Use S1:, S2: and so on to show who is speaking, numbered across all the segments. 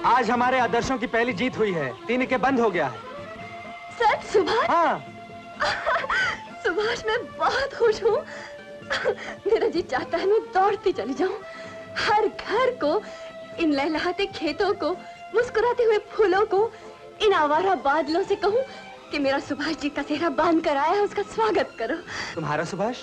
S1: आज हमारे आदर्शों की पहली जीत हुई है। 3 के बंद हो गया है।
S2: सच सुभाष?
S1: हाँ।
S2: सुभाष मैं बहुत खुश हूँ। मेरा जी चाहता है मैं दौड़ती चली जाऊं, हर घर को, इन लहलहाते खेतों को, मुस्कुराते हुए फूलों को, इन आवारा बादलों से कहूं कि मेरा सुभाष जी का सेहरा बांध कर आया है, उसका स्वागत करो।
S1: तुम्हारा सुभाष?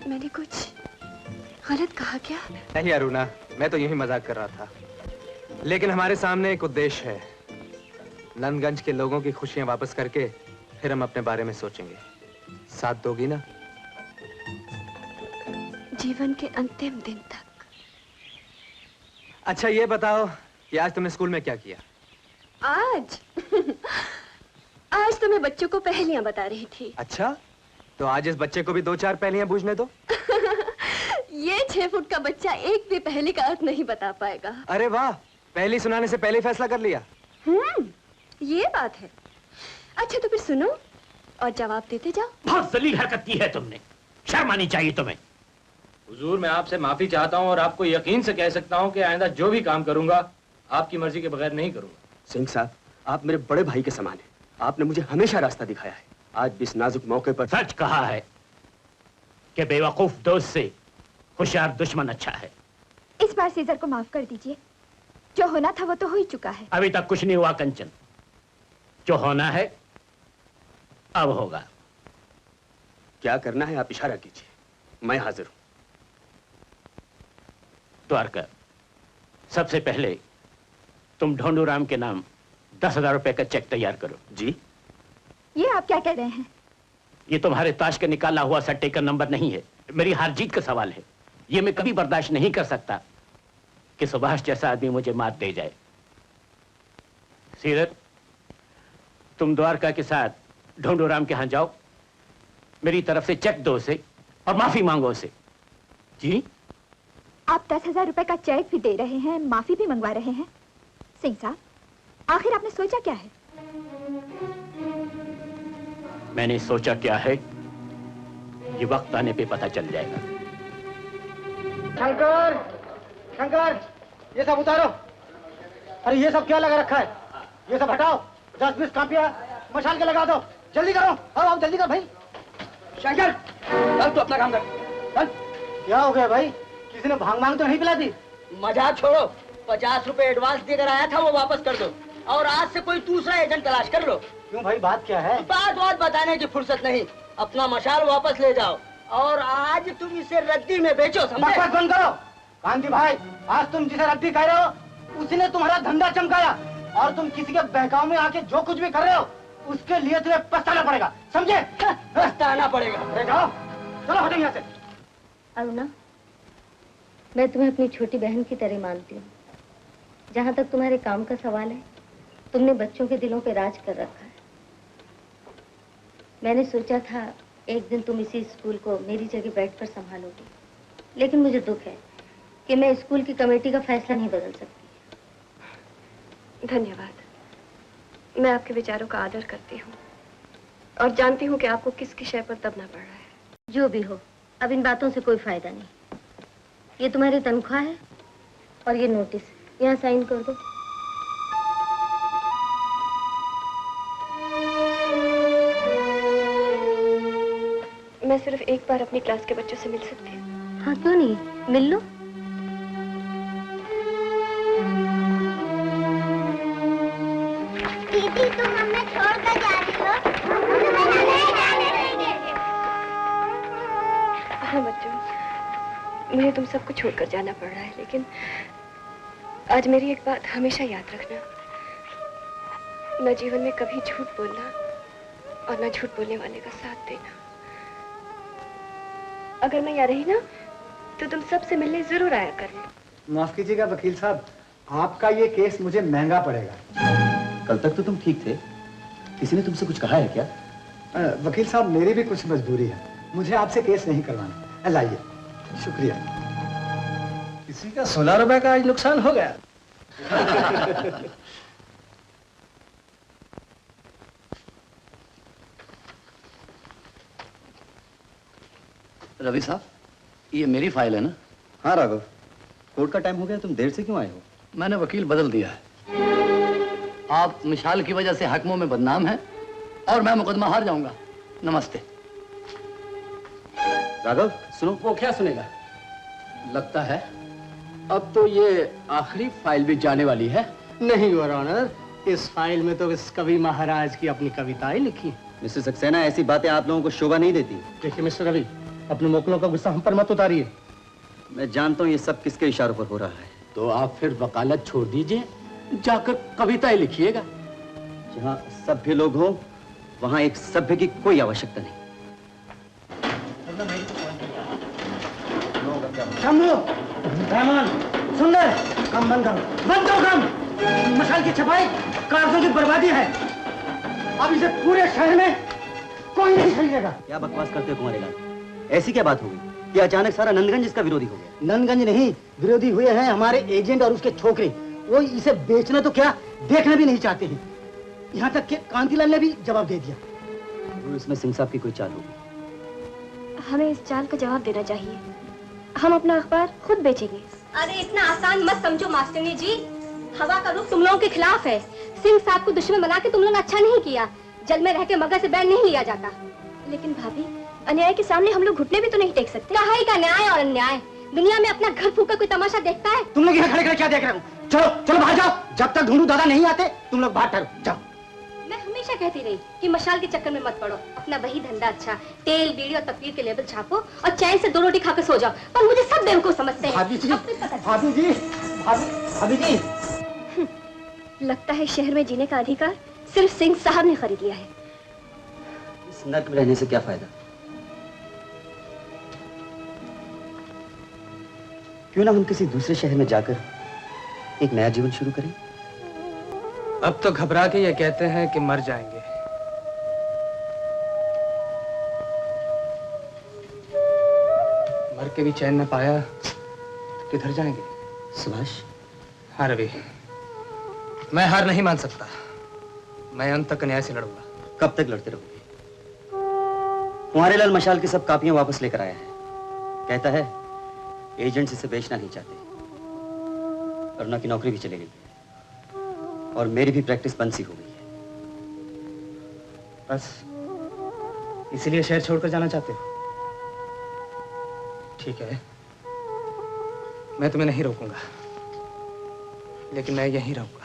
S2: मैंने कुछ गलत कहा क्या?
S1: नहीं अरुणा, मैं तो यूं ही मजाक कर रहा था। लेकिन हमारे सामने एक उद्देश्य है। नंदगंज के लोगों की खुशियां वापस करके फिर हम अपने बारे में सोचेंगे। साथ दोगी ना?
S2: जीवन के अंतिम दिन तक।
S1: अच्छा ये बताओ कि आज तुमने स्कूल में क्या किया?
S2: आज आज तो मैं बच्चों को पहेलियां बता रही थी।
S1: अच्छा, तो आज इस बच्चे को भी 2-4 पहेलियां बूझने दो।
S2: ये 6 फुट का बच्चा एक भी पहेली का अर्थ नहीं बता पाएगा।
S1: अरे वाह, पहेली सुनाने से पहले फैसला कर लिया।
S2: ये बात है। अच्छा तो फिर सुनो और जवाब देते जाओ।
S3: बहुत जलील हरकत की है तुमने, शर्म आनी चाहिए तुम्हें।
S4: हुजूर मैं आपसे माफी चाहता हूँ और आपको यकीन से कह सकता हूँ कि आइंदा जो भी काम करूंगा आपकी मर्जी के बगैर नहीं करूंगा।
S5: सिंह साहब, आप मेरे बड़े भाई के समान हैं। आपने मुझे हमेशा रास्ता दिखाया है। आज भी इस नाजुक मौके पर
S3: सच कहा है कि बेवकूफ दोस्त से होशियार दुश्मन अच्छा है।
S6: इस बार सीजर को माफ कर दीजिए। जो होना था वो तो हो ही चुका है।
S3: अभी तक कुछ नहीं हुआ कंचन, जो होना है अब होगा।
S5: क्या करना है आप इशारा कीजिए, मैं हाजिर हूं।
S3: द्वारका, सबसे पहले तुम ढोंडू राम के नाम 10,000 रुपए का चेक तैयार करो।
S5: जी?
S6: ये आप क्या कह रहे हैं?
S3: ये तुम्हारे ताश का निकाला हुआ सट्टे का नंबर नहीं है, मेरी हार जीत का सवाल है। ये मैं कभी बर्दाश्त नहीं कर सकता कि सुभाष जैसा आदमी मुझे मात दे जाए। सीरत, तुम द्वारका के साथ ढोंडू राम के यहां जाओ, मेरी तरफ से चेक दो उसे और माफी मांगो उसे। जी?
S6: आप 10,000 रुपए का चेक भी दे रहे हैं, माफी भी मंगवा रहे हैं। सिंह साहब, आखिर आपने सोचा क्या है?
S3: मैंने सोचा क्या है ये वक्त आने पे पता चल जाएगा।
S7: शंकर, शंकर, ये सब उतारो। अरे ये सब क्या लगा रखा है? ये सब हटाओ। 10-20 कापियां मशाल के लगा दो। जल्दी करो। आओ जल्दी करो भाई। शंकर, चल तू अपना काम कर। चल। क्या हो गया भाई? किसी ने भांग मांग तो नहीं पिला दी?
S8: मजाक छोड़ो। 50 रुपए एडवांस देकर आया था, वो वापस कर दो और आज से कोई दूसरा एजेंट तलाश कर लो।
S7: क्यों भाई, बात क्या है?
S8: बात बताने की फुर्सत नहीं। अपना मशाल वापस ले जाओ और आज तुम इसे रद्दी में बेचो, समझे?
S7: बकवास बंद करो। कांति भाई, आज तुम जिसे रद्दी कह रहे हो उसने तुम्हारा धंधा चमकाया और तुम किसी के बहकाव में आके जो कुछ भी कर रहे हो उसके लिए तुम्हें पछताना पड़ेगा, समझे?
S8: पछताना पड़ेगा।
S7: जाओ, चलो हटो यहाँ से।
S9: अरुणा, मैं तुम्हें अपनी छोटी बहन की तरह मानती हूँ। जहाँ तक तुम्हारे काम का सवाल है, तुमने बच्चों के दिलों पे राज कर रखा है। मैंने सोचा था एक दिन तुम इसी स्कूल को मेरी जगह बैठकर संभालोगी, लेकिन मुझे दुख है कि मैं स्कूल की कमेटी का फैसला नहीं बदल सकती।
S2: धन्यवाद। मैं आपके विचारों का आदर करती हूँ और जानती हूँ कि आपको किसकी शय पर दबना पड़ रहा है।
S9: जो भी हो, अब इन बातों से कोई फायदा नहीं। ये तुम्हारी तनख्वाह है और ये नोटिस, यहाँ साइन कर दो।
S2: मैं सिर्फ एक बार अपनी क्लास के बच्चों से मिल सकती हूँ?
S9: हाँ, क्यों नहीं, मिल लो।
S10: दीदी, तुम हमें छोड़कर जा रही हो? हमें नहीं जाने देंगे।
S2: हाँ बच्चों, मुझे तुम सबको छोड़कर जाना पड़ रहा है, लेकिन आज मेरी एक बात हमेशा याद रखना। न जीवन में कभी झूठ बोलना और न झूठ बोलने वाले का साथ देना। अगर मैं यहाँ रही ना तो तुम सबसे मिलने जरूर आया करना।
S7: माफ कीजिएगा वकील साहब, आपका ये केस मुझे महंगा पड़ेगा।
S5: कल तक तो तुम ठीक थे, किसी ने तुमसे कुछ कहा है क्या?
S7: वकील साहब, मेरी भी कुछ मजबूरी है, मुझे आपसे केस नहीं करवाना। लाइए। शुक्रिया।
S11: किसी का 16 रुपए का आज नुकसान हो गया।
S5: रवि साहब, ये मेरी फाइल है ना? हाँ राघव, कोर्ट का टाइम हो गया, तुम देर से क्यों आए हो?
S12: मैंने वकील बदल दिया है। आप मिसाल की वजह से हकमों में बदनाम हैं और मैं मुकदमा हार जाऊंगा। नमस्ते।
S5: राघव सुनो।
S12: वो क्या सुनेगा? लगता है अब तो ये आखिरी फाइल भी जाने वाली है।
S7: नहीं योर ऑनर, इस फाइल में तो इस कवि महाराज की अपनी कविताएं लिखी हैं।
S5: मिस्टर सक्सेना, ऐसी बातें आप लोगों को शोभा नहीं देती।
S7: देखिए मिस्टर रवि, अपने मोकलों का गुस्सा हम पर मत उतारिए।
S5: मैं जानता हूँ ये सब किसके इशारों पर हो रहा है।
S3: तो आप फिर वकालत छोड़ दीजिए, जाकर कविताएं लिखिएगा।
S5: जहाँ सभ्य लोग हो वहाँ एक सभ्य की कोई आवश्यकता नहीं।
S7: शंभू, रहमान, सुंदर, कम बंद करो, बंद करो कम। मशाल की छपाई कागजों की बर्बादी है। अब इसे पूरे शहर में कोई नहीं खरीदेगा।
S5: क्या बकवास करते हो कुमारी लाल? ऐसी क्या बात हो गई कि अचानक सारा नंदगंज इसका विरोधी हो गया?
S7: नंदगंज नहीं, विरोधी हुए हैं हमारे एजेंट और उसके छोकरे। वो इसे बेचना तो क्या, देखना भी नहीं चाहते हैं। यहाँ तक कि कांतिलाल ने भी जवाब दे दिया।
S5: इसमें सिंह साहब की कोई चाल होगी।
S2: हमें इस चाल का जवाब देना चाहिए। हम अपना अखबार खुद बेचेंगे।
S13: अरे इतना आसान मत समझो मास्टरनी जी। हवा का रुख तुम लोगों के खिलाफ है। सिंह साहब को दुश्मन बना के तुम लोगों ने अच्छा नहीं किया। जल में रह के मगर से बैर नहीं लिया जाता।
S2: लेकिन भाभी, अन्याय के सामने हम लोग घुटने भी तो नहीं टेक सकते।
S13: कहाई का न्याय और अन्याय? दुनिया में अपना घर फूका कोई तमाशा देखता है?
S7: तुम लोग यहाँ खड़े खड़े क्या देख रहे हो? चलो चलो बाहर जाओ। जब तक ढूंढू दादा नहीं आते तुम लोग बाहर ठहरो, जाओ।
S13: मैं हमेशा कहती रही कि मशाल के चक्कर में मत पड़ो। अपना वही धंधा अच्छा, तेल बीड़ी और तकलीफ के लेबल छापो और चैन से 2 रोटी खाकर सो जाओ। पर मुझे सब बेवकूफ समझते हैं।
S7: भाभी जी, भाभी जी, भाभी जी।
S2: लगता है शहर में जीने का अधिकार सिर्फ सिंह साहब ने खरीद लिया है।
S5: इस नर्क में रहने से क्या फायदा? क्यों ना हम किसी दूसरे शहर में जाकर एक नया जीवन शुरू करें?
S1: अब तो घबरा के ये कहते हैं कि मर जाएंगे। मर के भी चैन न पाया तो किधर जाएंगे?
S5: सुभाष।
S1: हाँ रवि, मैं हार नहीं मान सकता। मैं अंत तक न्याय से लड़ूंगा।
S5: कब तक लड़ते रहोगे? कुंवारी लाल मशाल की सब कापियां वापस लेकर आया है। कहता है एजेंट्स इसे बेचना नहीं चाहते। अरुणा की नौकरी भी चली गई है और मेरी भी प्रैक्टिस बंद सी हो गई है।
S1: बस इसीलिए शहर छोड़कर जाना चाहते हो? ठीक है, मैं तुम्हें नहीं रोकूंगा, लेकिन मैं यहीं रहूंगा।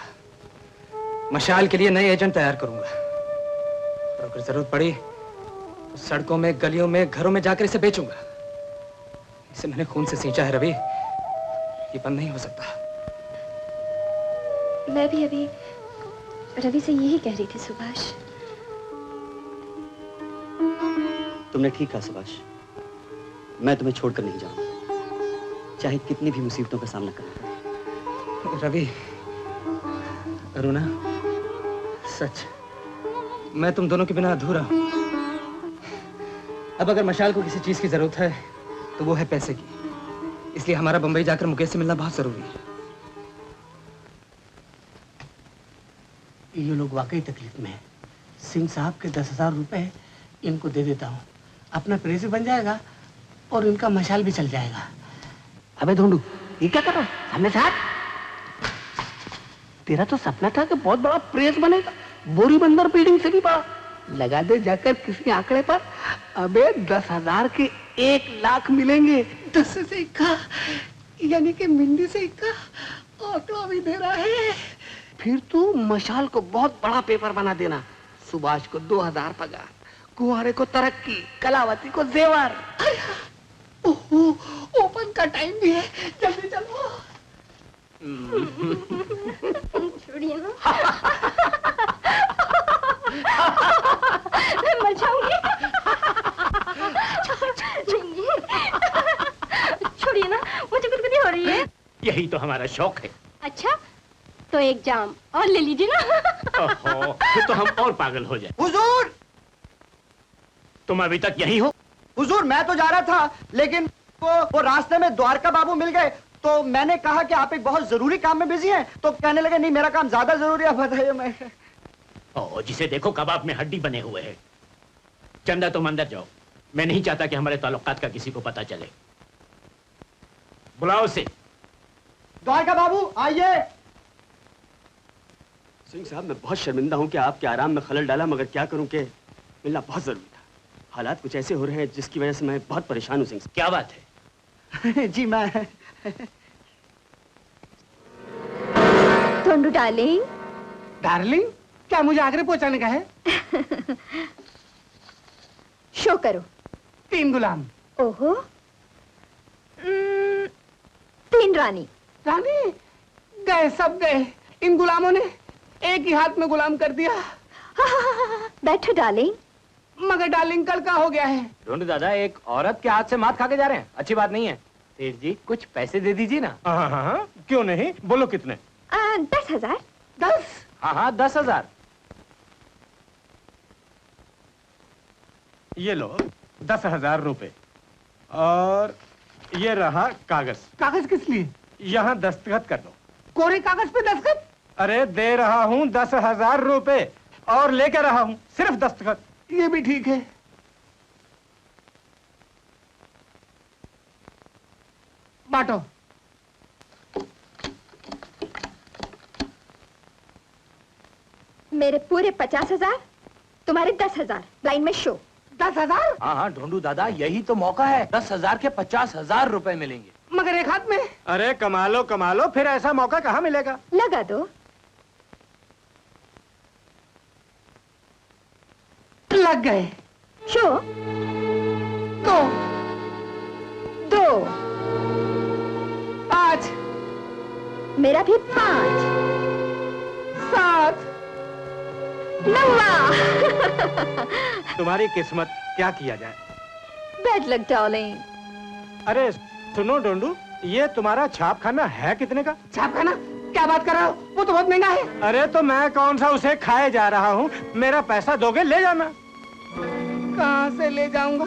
S1: मशाल के लिए नए एजेंट तैयार करूंगा और अगर जरूरत पड़ी तो सड़कों में, गलियों में, घरों में जाकर इसे बेचूंगा। इसे मैंने खून से सींचा है रवि, ये बंद नहीं हो सकता।
S2: मैं भी अभी रवि से यही कह रही थी सुभाष।
S5: तुमने ठीक कहा सुभाष, मैं तुम्हें छोड़कर नहीं जाऊंगा, चाहे कितनी भी मुसीबतों का सामना करना पड़े।
S1: रवि, अरुणा, सच मैं तुम दोनों के बिना अधूरा हूं। अब अगर मशाल को किसी चीज की जरूरत है तो वो है पैसे की। इसलिए हमारा बंबई जाकर मुकेश से मिलना बहुत जरूरी है।
S14: ये लोग वाकई तकलीफ में है। सिंह साहब के 10,000 रुपए इनको दे देता हूँ, अपना प्रेस बन जाएगा और इनका मशाल भी चल जाएगा। अबे ढूंढू, ये क्या कर रहा है? सामने से हट। तेरा तो सपना था कि बहुत बड़ा प्रेस बनेगा, बोरी बंदर बिल्डिंग से भी बड़ा। लगा दे जाकर किसी आंकड़े पर। अबे 10,000 के 1 लाख मिलेंगे। 10 से इक्का, यानी कि मिंडी से इक्का आंकड़ा भी दे रहा है। फिर तू मशाल को बहुत बड़ा पेपर बना देना। सुभाष को 2,000 पगार, कुंवारे को तरक्की, कलावती को जेवर। ओहो, ओपन का टाइम भी है, जल्दी चलो।
S2: छोड़िए ना। मैं मर जाऊंगी। छोड़िए ना, मुझे गुदगुदी हो रही है।
S3: यही तो हमारा शौक है।
S2: अच्छा, तो एक जाम और ले लीजिए ना।
S3: ओहो, फिर तो हम और पागल हो जाए।
S7: हुजूर!
S3: तुम अभी तक यहीं हो?
S7: हुजूर, मैं तो जा रहा था, लेकिन वो रास्ते में द्वारका बाबू मिल गए, तो मैंने कहा कि आप एक बहुत जरूरी काम में बिजी हैं, तो कहने लगे नहीं मेरा काम ज्यादा जरूरी है। बताइए। मैं
S3: जिसे देखो कबाब में हड्डी बने हुए है। चंदा तुम अंदर जाओ, मैं नहीं चाहता कि हमारे ताल्लुकात का किसी को पता चले। बुलाओ उसे।
S7: द्वारका बाबू आइए।
S15: सिंह साहब, मैं बहुत शर्मिंदा हूँ कि आपके आराम में खलल डाला, मगर क्या करूँ कि मिलना बहुत जरूरी था। हालात कुछ ऐसे हो रहे हैं जिसकी वजह से मैं बहुत परेशान हूँ सिंह साहब।
S3: क्या बात है?
S14: जी मैं
S6: टोंडू डार्लिंग।
S14: डार्लिंग, क्या मुझे आगरे पहुंचाने का है?
S6: शो करो।
S14: 3 गुलाम।
S6: ओहो। 3 रानी।
S14: रानी गए, सब गए। इन गुलामों ने एक ही हाथ में गुलाम कर दिया।
S6: बैठो डार्लिंग।
S14: मगर डार्लिंग कल का हो गया है।
S4: ढूंढू दादा, एक औरत के हाथ से मात खा के जा रहे हैं, अच्छी बात नहीं है। सेठ जी कुछ पैसे दे दीजिए ना।
S11: हाँ, क्यों नहीं, बोलो कितने?
S6: 10,000।
S14: 10?
S4: हाँ 10,000।
S11: ये लो 10,000 रुपए, और ये रहा कागज।
S14: कागज किस लिए?
S11: यहाँ दस्तखत कर दो।
S14: कोरे कागज पे दस्तखत?
S11: अरे दे रहा हूँ 10,000 रुपए, और लेकर रहा हूँ, सिर्फ दस्तखत।
S14: ये भी ठीक है। बांटो।
S6: मेरे पूरे 50,000, तुम्हारे 10,000। लाइन में शो।
S14: 10,000?
S4: हाँ ढूंढू दादा, यही तो मौका है। 10,000 के 50,000 रुपए मिलेंगे।
S14: मगर एक हाथ में।
S11: अरे कमा लो, फिर ऐसा मौका कहाँ मिलेगा?
S6: लगा दो।
S14: लग गए।
S6: शो।
S14: 2
S6: 2
S14: 5।
S6: मेरा भी 5
S14: 7
S6: 9।
S11: तुम्हारी किस्मत, क्या किया जाए।
S6: Bad luck darling.
S11: अरे सुनो डोंडू, ये तुम्हारा छापखाना है कितने का?
S14: छापखाना? क्या बात कर रहे हो? वो तो बहुत महंगा है।
S11: अरे तो मैं कौन सा उसे खाए जा रहा हूँ, मेरा पैसा दोगे ले जाना।
S14: कहाँ से ले जाऊंगा?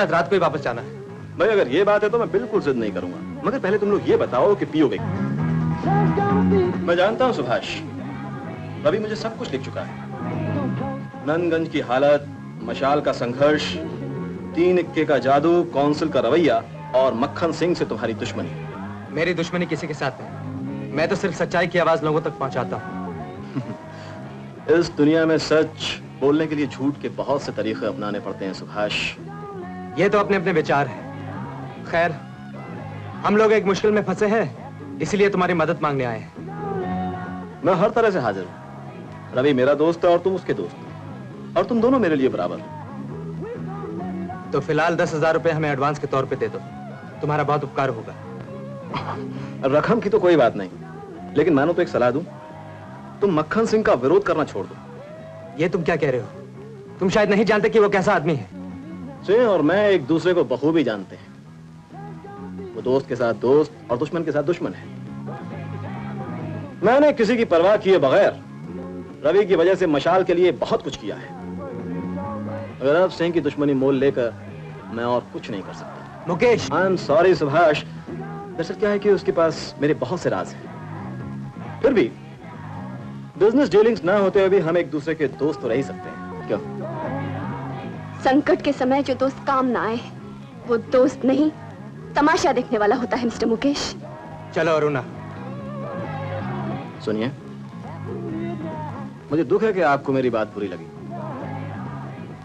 S1: रात को ही वापस जाना है।
S16: भाई अगर ये बात है तो मैं बिल्कुल जिद नहीं करूंगा, मगर पहले तुम लोग ये बताओ कि पियोगे। मैं जानता हूं सुभाष, रवि मुझे सब कुछ लिख चुका है। नंदगंज की हालत, मशाल का संघर्ष, 3 इक्के का जादू, कौंसिल का रवैया और मक्खन सिंह से तुम्हारी दुश्मनी।
S1: मेरी दुश्मनी किसी के साथ नहीं, मैं तो सिर्फ सच्चाई की आवाज लोगों तक पहुंचाता हूँ।
S16: इस दुनिया में सच बोलने के लिए झूठ के बहुत से तरीके अपनाने पड़ते हैं सुभाष।
S1: ये तो अपने अपने विचार हैं। खैर, हम लोग एक मुश्किल में फंसे हैं, इसलिए तुम्हारी मदद मांगने आए हैं।
S16: मैं हर तरह से हाजिर हूँ। रवि मेरा दोस्त है और तुम उसके दोस्त हो, और तुम दोनों मेरे लिए बराबर हो।
S1: तो फिलहाल 10,000 रुपए हमें एडवांस के तौर पे दे दो, तुम्हारा बहुत उपकार होगा।
S16: रकम की तो कोई बात नहीं, लेकिन मानो तो एक सलाह दूं, तुम मक्खन सिंह का विरोध करना छोड़ दो।
S1: ये तुम क्या कह रहे हो? तुम शायद नहीं जानते कि वो कैसा आदमी है।
S16: सिंह और मैं एक दूसरे को बखूबी जानते हैं। वो दोस्त के साथ दोस्त और दुश्मन के साथ दुश्मन है। मैंने किसी की परवाह किए बगैर रवि की वजह से मशाल के लिए बहुत कुछ किया है। अगर अब सिंह की दुश्मनी मोल लेकर मैं और कुछ नहीं कर सकता।
S1: Mukesh,
S16: I am sorry Subhash. दरअसल क्या है कि उसके पास मेरे बहुत से राज हैं। फिर भी बिजनेस डीलिंग्स ना होते हुए भी हम एक दूसरे के दोस्त तो रह ही सकते हैं, क्यों?
S2: संकट के समय जो दोस्त काम ना आए, वो दोस्त नहीं, तमाशा देखने वाला होता है मिस्टर मुकेश।
S1: चलो अरुणा।
S16: सुनिए, मुझे दुख है कि आपको मेरी बात बुरी लगी,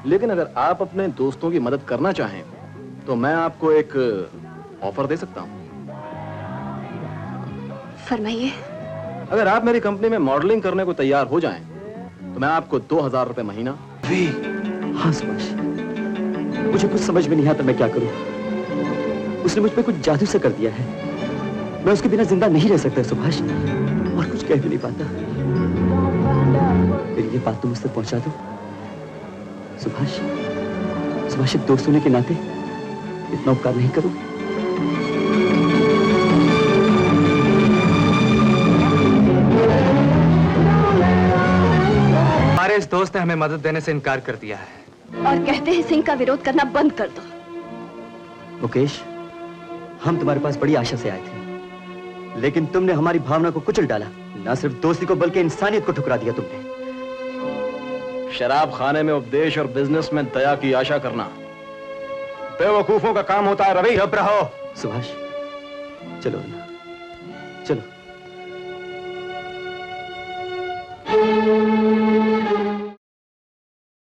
S16: लेकिन अगर आप अपने दोस्तों की मदद करना चाहें तो मैं आपको एक ऑफर दे सकता हूं।
S2: फरमाइए।
S16: अगर आप मेरी कंपनी में मॉडलिंग करने को तैयार हो जाएं, तो मैं आपको 2,000 रुपए महीना।
S5: हाँ सुभाष, मुझे कुछ समझ में नहीं आता मैं क्या करूं। उसने मुझ पे कुछ जादू से कर दिया है। मैं उसके बिना जिंदा नहीं रह सकता सुभाष, और कुछ कह भी नहीं पाता। मेरी ये बात तुम मुझ तक पहुंचा दो सुभाष। सुभाष, एक दोस्त होने के नाते इतना उपकार नहीं करो।
S1: हमारे इस दोस्त ने हमें मदद देने से इनकार कर दिया है
S2: और कहते हैं सिंह का विरोध करना बंद कर दो।
S5: मुकेश, हम तुम्हारे पास बड़ी आशा से आए थे, लेकिन तुमने हमारी भावना को कुचल डाला। ना सिर्फ दोस्ती को बल्कि इंसानियत को ठुकरा दिया तुमने।
S16: शराब खाने में उपदेश और बिजनेस में दया की आशा करना बेवकूफों का काम होता है। रवि,
S5: चुप रहो। सुभाष, चलो ना, चलो।